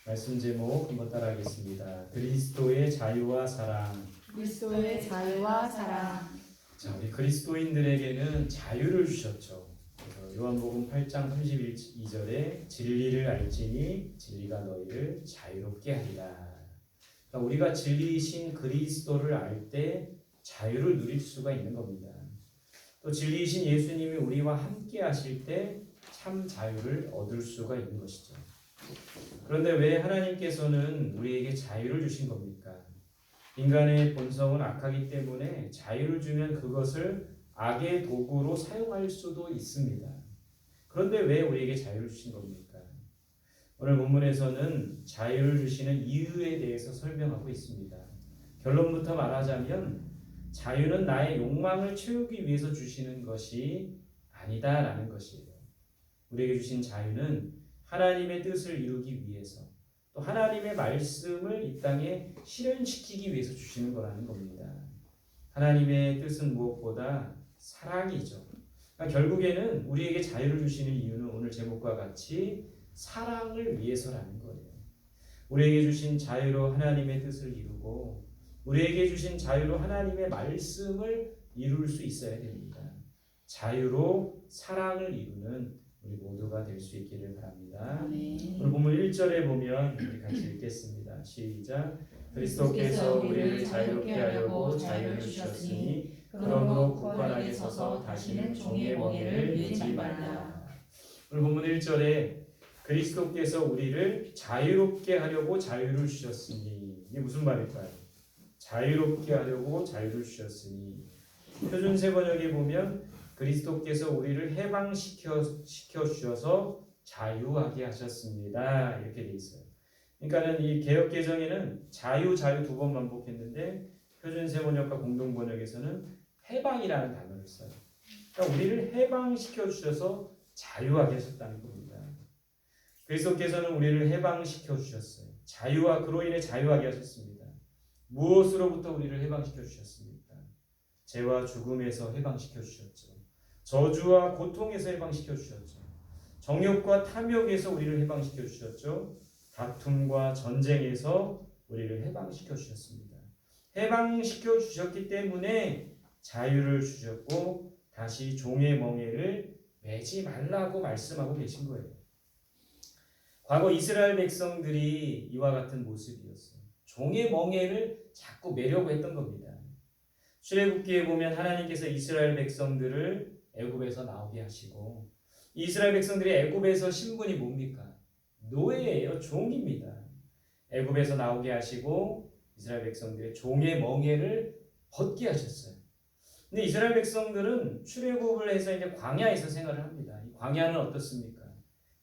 말씀 제목 한번 따라하겠습니다. 그리스도의 자유와 사랑. 그리스도의 자유와 사랑. 자, 우리 그리스도인들에게는 자유를 주셨죠. 그래서 요한복음 8장 32절에 진리를 알지니 진리가 너희를 자유롭게 하리라. 그러니까 우리가 진리이신 그리스도를 알 때 자유를 누릴 수가 있는 겁니다. 또 진리이신 예수님이 우리와 함께 하실 때 참 자유를 얻을 수가 있는 것이죠. 그런데 왜 하나님께서는 우리에게 자유를 주신 겁니까? 인간의 본성은 악하기 때문에 자유를 주면 그것을 악의 도구로 사용할 수도 있습니다. 그런데 왜 우리에게 자유를 주신 겁니까? 오늘 본문에서는 자유를 주시는 이유에 대해서 설명하고 있습니다. 결론부터 말하자면 자유는 나의 욕망을 채우기 위해서 주시는 것이 아니다라는 것이에요. 우리에게 주신 자유는 하나님의 뜻을 이루기 위해서 또 하나님의 말씀을 이 땅에 실현시키기 위해서 주시는 거라는 겁니다. 하나님의 뜻은 무엇보다 사랑이죠. 그러니까 결국에는 우리에게 자유를 주시는 이유는 오늘 제목과 같이 사랑을 위해서라는 거예요. 우리에게 주신 자유로 하나님의 뜻을 이루고 우리에게 주신 자유로 하나님의 말씀을 이룰 수 있어야 됩니다. 자유로 사랑을 이루는 우리 모두가 될 수 있기를 바랍니다. 오늘 본문 1절에 보면 우리 같이 읽겠습니다. 시작. 그리스도께서 우리를 자유롭게 하려고 자유를 주셨으니 그러므로 굳건하게 서서 다시는 종의 멍에를 매지 말라. 오늘 본문 1절에 그리스도께서 우리를 자유롭게 하려고 자유를 주셨으니, 이게 무슨 말일까요? 자유롭게 하려고 자유를 주셨으니, 표준 세번역에 보면 그리스도께서 우리를 해방시켜 주셔서 자유하게 하셨습니다. 이렇게 돼 있어요. 그러니까는 이 개역 개정에는 자유 두 번 반복했는데 표준 세번역과 공동 번역에서는 해방이라는 단어를 써요. 그러니까 우리를 해방시켜 주셔서 자유하게 하셨다는 겁니다. 그리스도께서는 우리를 해방시켜 주셨어요. 자유와 그로 인해 자유하게 하셨습니다. 무엇으로부터 우리를 해방시켜 주셨습니까? 죄와 죽음에서 해방시켜 주셨죠. 저주와 고통에서 해방시켜 주셨죠. 정욕과 탐욕에서 우리를 해방시켜 주셨죠. 다툼과 전쟁에서 우리를 해방시켜 주셨습니다. 해방시켜 주셨기 때문에 자유를 주셨고 다시 종의 멍에를 매지 말라고 말씀하고 계신 거예요. 과거 이스라엘 백성들이 이와 같은 모습이었어요. 종의 멍에를 자꾸 매려고 했던 겁니다. 출애굽기에 보면 하나님께서 이스라엘 백성들을 애굽에서 나오게 하시고 이스라엘 백성들이 애굽에서 신분이 뭡니까? 노예예요. 종입니다. 애굽에서 나오게 하시고 이스라엘 백성들의 종의 멍에를 벗게 하셨어요. 근데 이스라엘 백성들은 출애굽을 해서 이제 광야에서 생활을 합니다. 이 광야는 어떻습니까?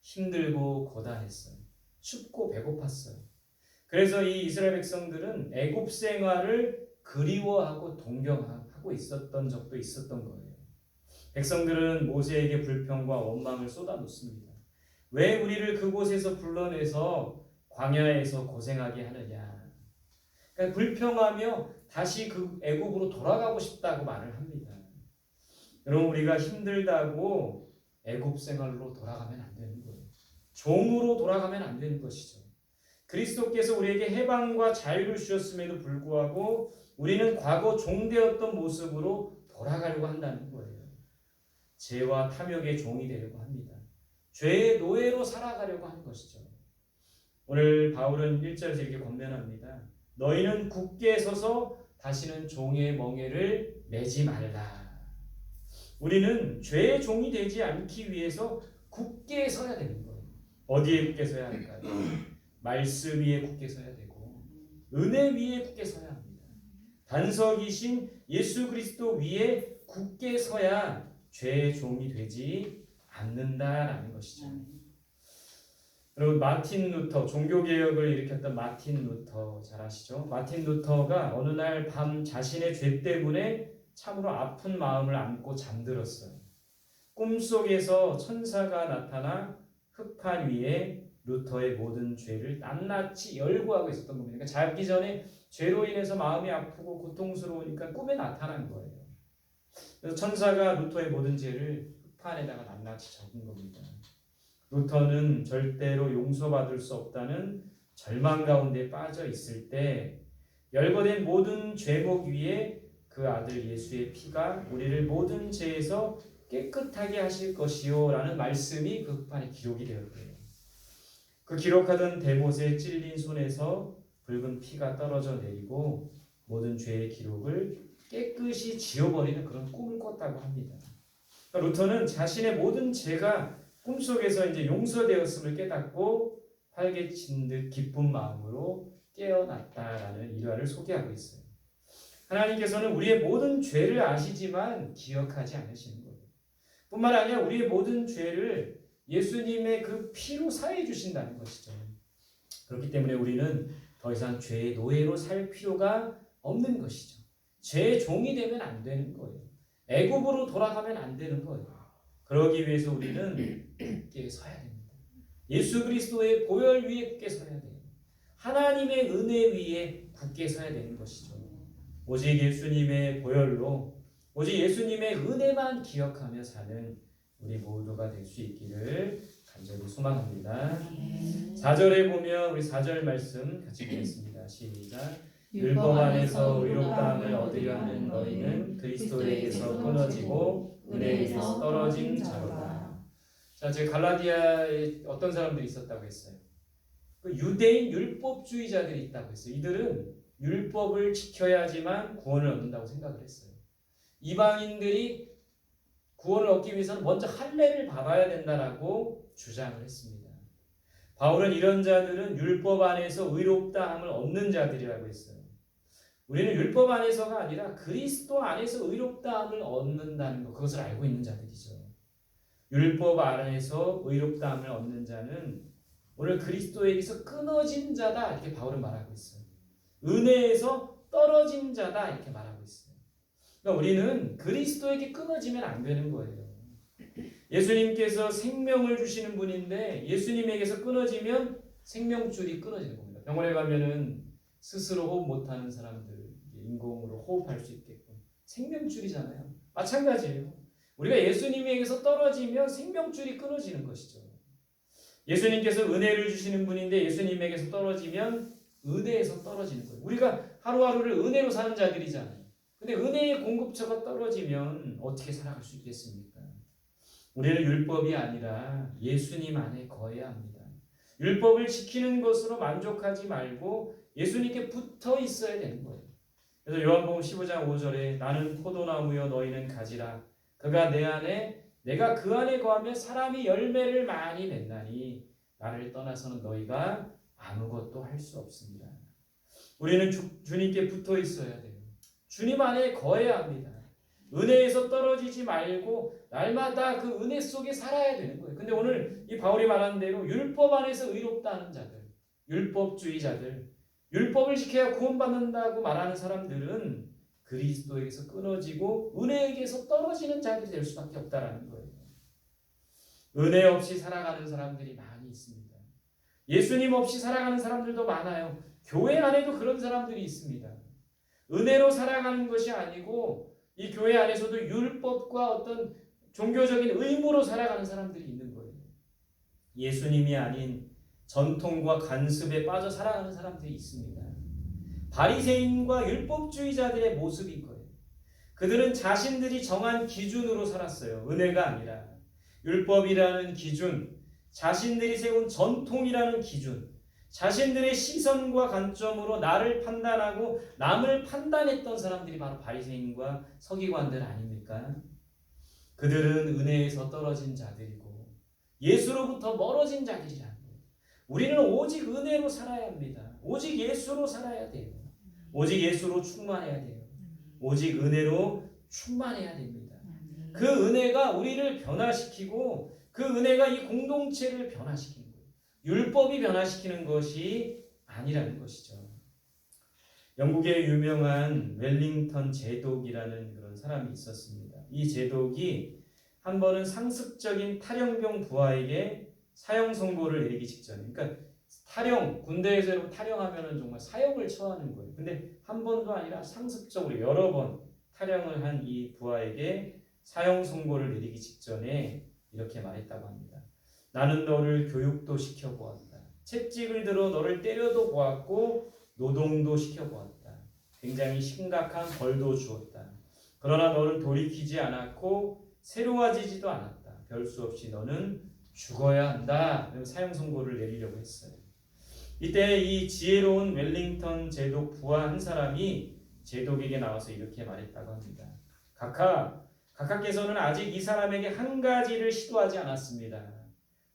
힘들고 고단했어요. 춥고 배고팠어요. 그래서 이 이스라엘 백성들은 애굽 생활을 그리워하고 동경하고 있었던 적도 있었던 거예요. 백성들은 모세에게 불평과 원망을 쏟아놓습니다. 왜 우리를 그곳에서 불러내서 광야에서 고생하게 하느냐. 그러니까 불평하며 다시 그 애굽으로 돌아가고 싶다고 말을 합니다. 여러분, 우리가 힘들다고 애굽 생활로 돌아가면 안 되는 거예요. 종으로 돌아가면 안 되는 것이죠. 그리스도께서 우리에게 해방과 자유를 주셨음에도 불구하고 우리는 과거 종되었던 모습으로 돌아가려고 한다는 거예요. 죄와 탐욕의 종이 되려고 합니다. 죄의 노예로 살아가려고 하는 것이죠. 오늘 바울은 1절에서 이렇게 권면합니다. 너희는 굳게 서서 다시는 종의 멍에를 매지 말라. 우리는 죄의 종이 되지 않기 위해서 굳게 서야 되는 거예요. 어디에 굳게 서야 할까요? 말씀 위에 굳게 서야 되고 은혜 위에 굳게 서야 합니다. 반석이신 예수 그리스도 위에 굳게 서야 죄의 종이 되지 않는다라는 것이죠. 여러분, 마틴 루터, 종교개혁을 일으켰던 마틴 루터 잘 아시죠? 마틴 루터가 어느 날 밤 자신의 죄 때문에 참으로 아픈 마음을 안고 잠들었어요. 꿈속에서 천사가 나타나 흑판 위에 루터의 모든 죄를 낱낱이 열거하고 있었던 겁니다. 그러니까 자기 전에 죄로 인해서 마음이 아프고 고통스러우니까 꿈에 나타난 거예요. 그래서 천사가 루터의 모든 죄를 흑판에다가 낱낱이 적은 겁니다. 루터는 절대로 용서받을 수 없다는 절망 가운데 빠져 있을 때 열거된 모든 죄목 위에 그 아들 예수의 피가 우리를 모든 죄에서 깨끗하게 하실 것이요 라는 말씀이 그 흑판에 기록이 되었대요. 그 기록하던 데못의 찔린 손에서 붉은 피가 떨어져 내리고 모든 죄의 기록을 깨끗이 지워버리는 그런 꿈을 꿨다고 합니다. 그러니까 루터는 자신의 모든 죄가 꿈속에서 이제 용서되었음을 깨닫고 활개친 듯 기쁜 마음으로 깨어났다라는 일화를 소개하고 있어요. 하나님께서는 우리의 모든 죄를 아시지만 기억하지 않으시는 거예요. 뿐만 아니라 우리의 모든 죄를 예수님의 그 피로 사해 주신다는 것이죠. 그렇기 때문에 우리는 더 이상 죄의 노예로 살 필요가 없는 것이죠. 죄의 종이 되면 안 되는 거예요. 애굽으로 돌아가면 안 되는 거예요. 그러기 위해서 우리는 굳게 서야 됩니다. 예수 그리스도의 보혈 위에 굳게 서야 돼요. 하나님의 은혜 위에 굳게 서야 되는 것이죠. 오직 예수님의 보혈로, 오직 예수님의 은혜만 기억하며 사는 우리 모두가 될 수 있기를 간절히 소망합니다. 4절에 보면 우리 4절 말씀 같이 보겠습니다. 시작. 율법 안에서 의롭다함을 얻으려 하는 너희는 그리스도에게서 끊어지고 은혜에게서 떨어진 자로다. 자, 제 갈라디아에 어떤 사람들이 있었다고 했어요? 그 유대인 율법주의자들이 있다고 했어요. 이들은 율법을 지켜야지만 구원을 얻는다고 생각을 했어요. 이방인들이 구원을 얻기 위해서는 먼저 할례를 받아야 된다라고 주장을 했습니다. 바울은 이런 자들은 율법 안에서 의롭다함을 얻는 자들이라고 했어요. 우리는 율법 안에서가 아니라 그리스도 안에서 의롭다함을 얻는다는 것, 그것을 알고 있는 자들이죠. 율법 안에서 의롭다함을 얻는 자는 오늘 그리스도에게서 끊어진 자다 이렇게 바울은 말하고 있어요. 은혜에서 떨어진 자다 이렇게 말하고 있어요. 그러니까 우리는 그리스도에게 끊어지면 안 되는 거예요. 예수님께서 생명을 주시는 분인데 예수님에게서 끊어지면 생명줄이 끊어지는 겁니다. 병원에 가면은 스스로 호흡 못하는 사람들 인공으로 호흡할 수 있게끔 생명줄이잖아요. 마찬가지예요. 우리가 예수님에게서 떨어지면 생명줄이 끊어지는 것이죠. 예수님께서 은혜를 주시는 분인데 예수님에게서 떨어지면 은혜에서 떨어지는 거예요. 우리가 하루하루를 은혜로 사는 자들이잖아요. 근데 은혜의 공급처가 떨어지면 어떻게 살아갈 수 있겠습니까? 우리는 율법이 아니라 예수님 안에 거해야 합니다. 율법을 지키는 것으로 만족하지 말고 예수님께 붙어 있어야 되는 거예요. 그래서 요한복음 15장 5절에 나는 포도나무여 너희는 가지라 그가 내 안에 내가 그 안에 거하며 사람이 열매를 많이 맺나니 나를 떠나서는 너희가 아무것도 할 수 없습니다. 우리는 주님께 붙어 있어야 돼요. 주님 안에 거해야 합니다. 은혜에서 떨어지지 말고 날마다 그 은혜 속에 살아야 되는 거예요. 근데 오늘 이 바울이 말한 대로 율법 안에서 의롭다는 자들, 율법주의자들, 율법을 지켜야 구원받는다고 말하는 사람들은 그리스도에게서 끊어지고 은혜에게서 떨어지는 자들이 될 수밖에 없다라는 거예요. 은혜 없이 살아가는 사람들이 많이 있습니다. 예수님 없이 살아가는 사람들도 많아요. 교회 안에도 그런 사람들이 있습니다. 은혜로 살아가는 것이 아니고 이 교회 안에서도 율법과 어떤 종교적인 의무로 살아가는 사람들이 있는 거예요. 예수님이 아닌 전통과 간습에 빠져 살아가는 사람들이 있습니다. 바리새인과 율법주의자들의 모습인 거예요. 그들은 자신들이 정한 기준으로 살았어요. 은혜가 아니라 율법이라는 기준, 자신들이 세운 전통이라는 기준, 자신들의 시선과 관점으로 나를 판단하고 남을 판단했던 사람들이 바로 바리새인과 서기관들 아닙니까? 그들은 은혜에서 떨어진 자들이고 예수로부터 멀어진 자들이라는 거예요. 우리는 오직 은혜로 살아야 합니다. 오직 예수로 살아야 돼요. 오직 예수로 충만해야 돼요. 오직 은혜로 충만해야 됩니다. 그 은혜가 우리를 변화시키고 그 은혜가 이 공동체를 변화시키는 거예요. 율법이 변화시키는 것이 아니라는 것이죠. 영국의 유명한 웰링턴 제독이라는 그런 사람이 있었습니다. 이 제독이 한 번은 상습적인 탈영병 부하에게 사형 선고를 내리기 직전에, 그러니까 탈영, 군대에서 여러분 탈영하면은 정말 사형을 처하는 거예요. 근데 한 번도 아니라 상습적으로 여러 번 탈영을 한 이 부하에게 사형 선고를 내리기 직전에 이렇게 말했다고 합니다. 나는 너를 교육도 시켜보았다. 채찍을 들어 너를 때려도 보았고 노동도 시켜보았다. 굉장히 심각한 벌도 주었다. 그러나 너는 돌이키지 않았고 새로워지지도 않았다. 별 수 없이 너는 죽어야 한다. 사형 선고를 내리려고 했어요. 이때 이 지혜로운 웰링턴 제독 부하 한 사람이 제독에게 나와서 이렇게 말했다고 합니다. 각하께서는 아직 이 사람에게 한 가지를 시도하지 않았습니다.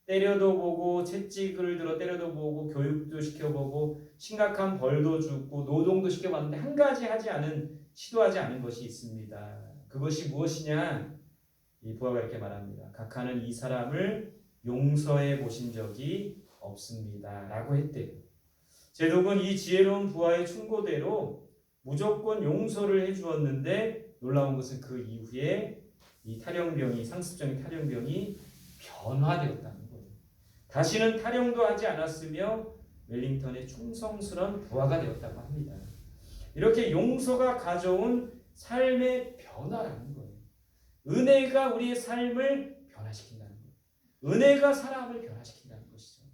때려도 보고 채찍을 들어 때려도 보고 교육도 시켜보고 심각한 벌도 주고 노동도 시켜봤는데 한 가지 시도하지 않은 것이 있습니다. 그것이 무엇이냐? 이 부하가 이렇게 말합니다. 각하는 이 사람을 용서해 보신 적이 없습니다. 라고 했대요. 제독은 이 지혜로운 부하의 충고대로 무조건 용서를 해주었는데 놀라운 것은 그 이후에 이 상습적인 탈영병이 변화되었다는 거예요. 다시는 탈영도 하지 않았으며 웰링턴의 충성스러운 부하가 되었다고 합니다. 이렇게 용서가 가져온 삶의 변화라는 거예요. 은혜가 우리의 삶을 변화시킨다는 거예요. 은혜가 사람을 변화시킨다는 것이죠.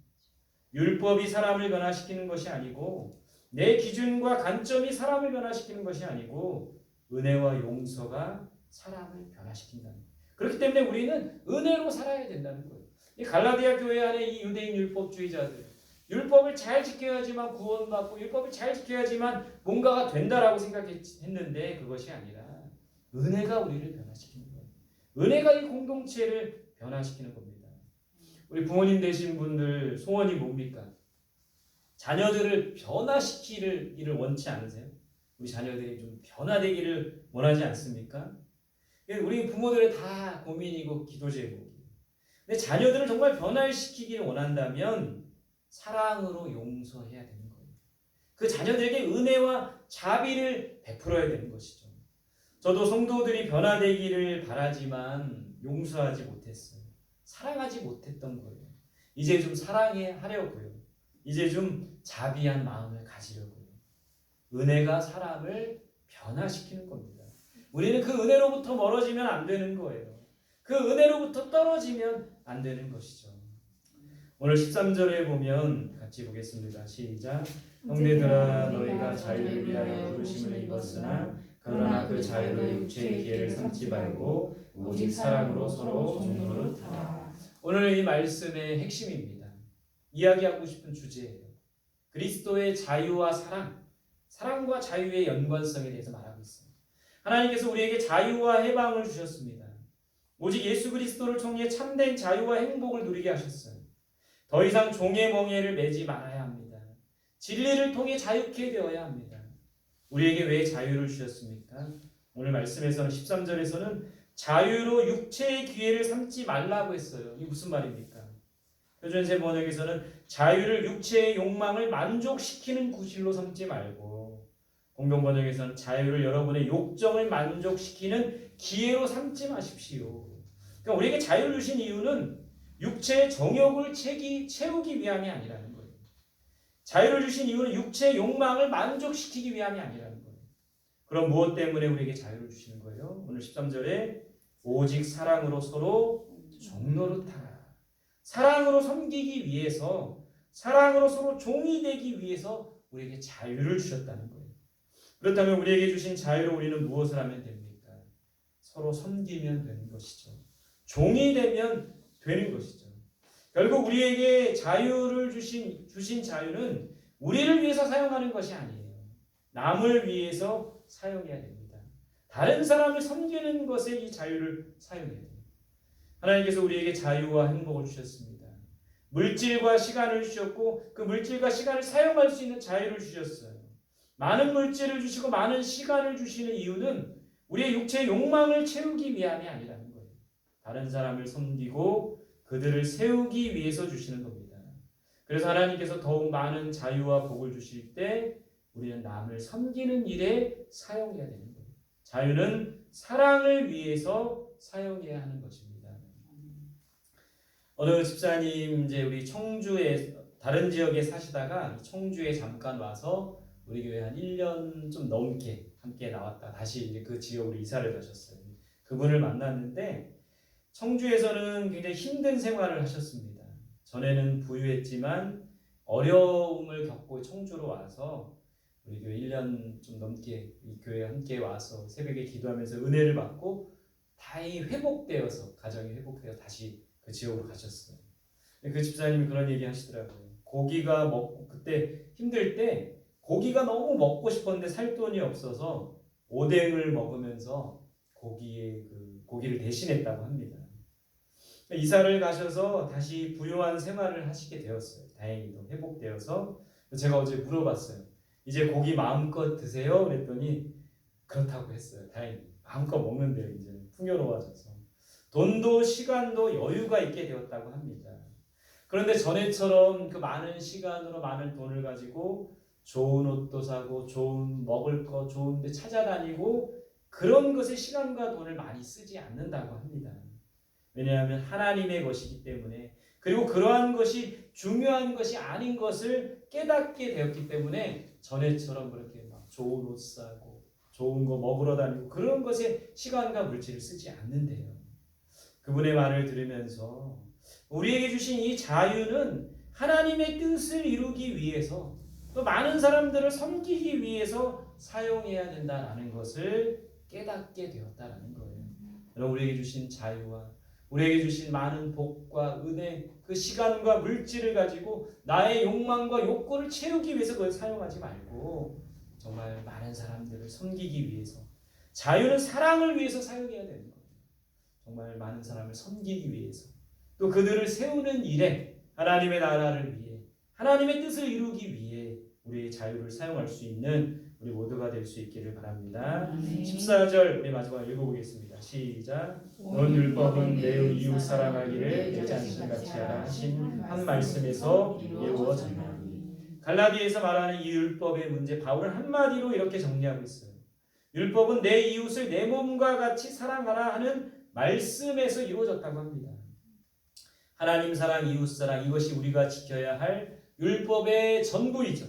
율법이 사람을 변화시키는 것이 아니고 내 기준과 관점이 사람을 변화시키는 것이 아니고 은혜와 용서가 사람을 변화시킨다는 거예요. 그렇기 때문에 우리는 은혜로 살아야 된다는 거예요. 이 갈라디아 교회 안에 이 유대인 율법주의자들 율법을 잘 지켜야지만 구원받고 율법을 잘 지켜야지만 뭔가가 된다라고 생각했는데 그것이 아니라 은혜가 우리를 변화시키는 거예요. 은혜가 이 공동체를 변화시키는 겁니다. 우리 부모님 되신 분들 소원이 뭡니까? 자녀들을 변화시키기를 원치 않으세요? 우리 자녀들이 좀 변화되기를 원하지 않습니까? 우리 부모들의 다 고민이고 기도 제목이에요. 근데 자녀들을 정말 변화시키기를 원한다면 사랑으로 용서해야 되는 거예요. 그 자녀들에게 은혜와 자비를 베풀어야 되는 것이죠. 저도 성도들이 변화되기를 바라지만 용서하지 못했어요. 사랑하지 못했던 거예요. 이제 좀 사랑하려고요. 이제 좀 자비한 마음을 가지려고요. 은혜가 사람을 변화시키는 겁니다. 우리는 그 은혜로부터 멀어지면 안 되는 거예요. 그 은혜로부터 떨어지면 안 되는 것이죠. 오늘 13절에 보면 같이 보겠습니다. 시작. 형제들아 너희가 자유를 위하여 부르심을 입었으나 그러나 그 자유를 육체의 기회를 삼지 말고 오직 사랑으로 서로 종노릇하라. 오늘 이 말씀의 핵심입니다. 이야기하고 싶은 주제예요. 그리스도의 자유와 사랑과 자유의 연관성에 대해서 말하고 있습니다. 하나님께서 우리에게 자유와 해방을 주셨습니다. 오직 예수 그리스도를 통해 참된 자유와 행복을 누리게 하셨어요. 더 이상 종의 멍에를 매지 말아야 합니다. 진리를 통해 자유케 되어야 합니다. 우리에게 왜 자유를 주셨습니까? 오늘 말씀에서는 13절에서는 자유로 육체의 기회를 삼지 말라고 했어요. 이게 무슨 말입니까? 표준세 번역에서는 자유를 육체의 욕망을 만족시키는 구실로 삼지 말고, 공병 번역에서는 자유를 여러분의 욕정을 만족시키는 기회로 삼지 마십시오. 그러니까 우리에게 자유를 주신 이유는 육체의 정욕을 채우기 위함이 아니라는 거예요. 자유를 주신 이유는 육체의 욕망을 만족시키기 위함이 아니라는 거예요. 그럼 무엇 때문에 우리에게 자유를 주시는 거예요? 오늘 13절에 오직 사랑으로 서로 종노릇하라. 사랑으로 섬기기 위해서, 사랑으로 서로 종이 되기 위해서 우리에게 자유를 주셨다는 거예요. 그렇다면 우리에게 주신 자유로 우리는 무엇을 하면 됩니까? 서로 섬기면 되는 것이죠. 종이 되면 되는 것이죠. 결국 우리에게 자유를 주신 자유는 우리를 위해서 사용하는 것이 아니에요. 남을 위해서 사용해야 됩니다. 다른 사람을 섬기는 것에 이 자유를 사용해야 됩니다. 하나님께서 우리에게 자유와 행복을 주셨습니다. 물질과 시간을 주셨고 그 물질과 시간을 사용할 수 있는 자유를 주셨어요. 많은 물질을 주시고 많은 시간을 주시는 이유는 우리의 육체의 욕망을 채우기 위함이 아니라는 거예요. 다른 사람을 섬기고 그들을 세우기 위해서 주시는 겁니다. 그래서 하나님께서 더욱 많은 자유와 복을 주실 때 우리는 남을 섬기는 일에 사용해야 되는 거예요. 자유는 사랑을 위해서 사용해야 하는 것입니다. 어느 집사님 이제 우리 청주에 다른 지역에 사시다가 청주에 잠깐 와서 우리 교회 한 1년 좀 넘게 함께 나왔다 다시 이제 그 지역으로 이사를 가셨어요. 그분을 만났는데 청주에서는 굉장히 힘든 생활을 하셨습니다. 전에는 부유했지만 어려움을 겪고 청주로 와서 우리 교회 1년 좀 넘게 이 교회에 함께 와서 새벽에 기도하면서 은혜를 받고 다행히 회복되어서 가정이 회복되어 다시 그 지역으로 가셨어요. 그 집사님이 그런 얘기 하시더라고요. 고기가 먹고 그때 힘들 때 고기가 너무 먹고 싶었는데 살 돈이 없어서 오뎅을 먹으면서 고기를 대신했다고 합니다. 이사를 가셔서 다시 부유한 생활을 하시게 되었어요. 다행히도 회복되어서. 제가 어제 물어봤어요. 이제 고기 마음껏 드세요? 그랬더니 그렇다고 했어요. 다행히 마음껏 먹는데요. 이제 풍요로워져서 돈도 시간도 여유가 있게 되었다고 합니다. 그런데 전에처럼 그 많은 시간으로 많은 돈을 가지고 좋은 옷도 사고 좋은 먹을 거 좋은 데 찾아다니고 그런 것에 시간과 돈을 많이 쓰지 않는다고 합니다. 왜냐하면 하나님의 것이기 때문에, 그리고 그러한 것이 중요한 것이 아닌 것을 깨닫게 되었기 때문에 전에처럼 그렇게 막 좋은 옷 사고 좋은 거 먹으러 다니고 그런 것에 시간과 물질을 쓰지 않는데요. 그분의 말을 들으면서 우리에게 주신 이 자유는 하나님의 뜻을 이루기 위해서 또 많은 사람들을 섬기기 위해서 사용해야 된다라는 것을 깨닫게 되었다라는 거예요. 여러분, 우리에게 주신 자유와 우리에게 주신 많은 복과 은혜, 그 시간과 물질을 가지고 나의 욕망과 욕구를 채우기 위해서 그걸 사용하지 말고 정말 많은 사람들을 섬기기 위해서, 자유는 사랑을 위해서 사용해야 되는 거예요. 정말 많은 사람을 섬기기 위해서, 또 그들을 세우는 일에 하나님의 나라를 위해 하나님의 뜻을 이루기 위해 우리의 자유를 사용할 수 있는 우리 모두가 될 수 있기를 바랍니다. 14절 우리 마지막 읽어보겠습니다. 시작. 온 율법은 내 이웃 사랑하기를 내 자신같이 하라 하신 한 말씀에서 이루어졌나니. 갈라디아에서 말하는 이 율법의 문제, 바울은 한마디로 이렇게 정리하고 있어요. 율법은 내 이웃을 내 몸과 같이 사랑하라 하는 말씀에서 이루어졌다고 합니다. 하나님 사랑, 이웃 사랑, 이것이 우리가 지켜야 할 율법의 전부이죠.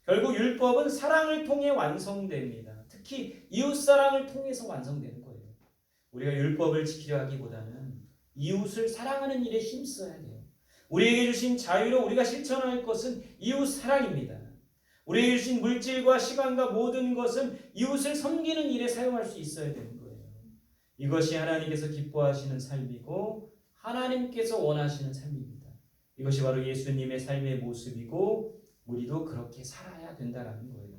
결국 율법은 사랑을 통해 완성됩니다. 특히 이웃 사랑을 통해서 완성되는 거예요. 우리가 율법을 지키려 하기보다는 이웃을 사랑하는 일에 힘써야 돼요. 우리에게 주신 자유로 우리가 실천할 것은 이웃 사랑입니다. 우리에게 주신 물질과 시간과 모든 것은 이웃을 섬기는 일에 사용할 수 있어야 되는 거예요. 이것이 하나님께서 기뻐하시는 삶이고 하나님께서 원하시는 삶입니다. 이것이 바로 예수님의 삶의 모습이고 우리도 그렇게 살아야 된다는 거예요.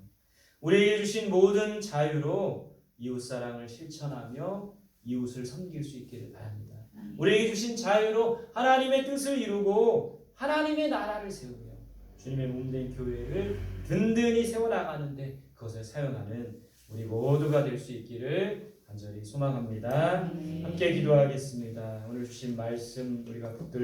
우리에게 주신 모든 자유로 이웃사랑을 실천하며 이웃을 섬길 수 있기를 바랍니다. 우리에게 주신 자유로 하나님의 뜻을 이루고 하나님의 나라를 세우며 주님의 몸된 교회를 든든히 세워나가는데 그것을 사용하는 우리 모두가 될 수 있기를 간절히 소망합니다. 함께 기도하겠습니다. 오늘 주신 말씀 우리가 붙들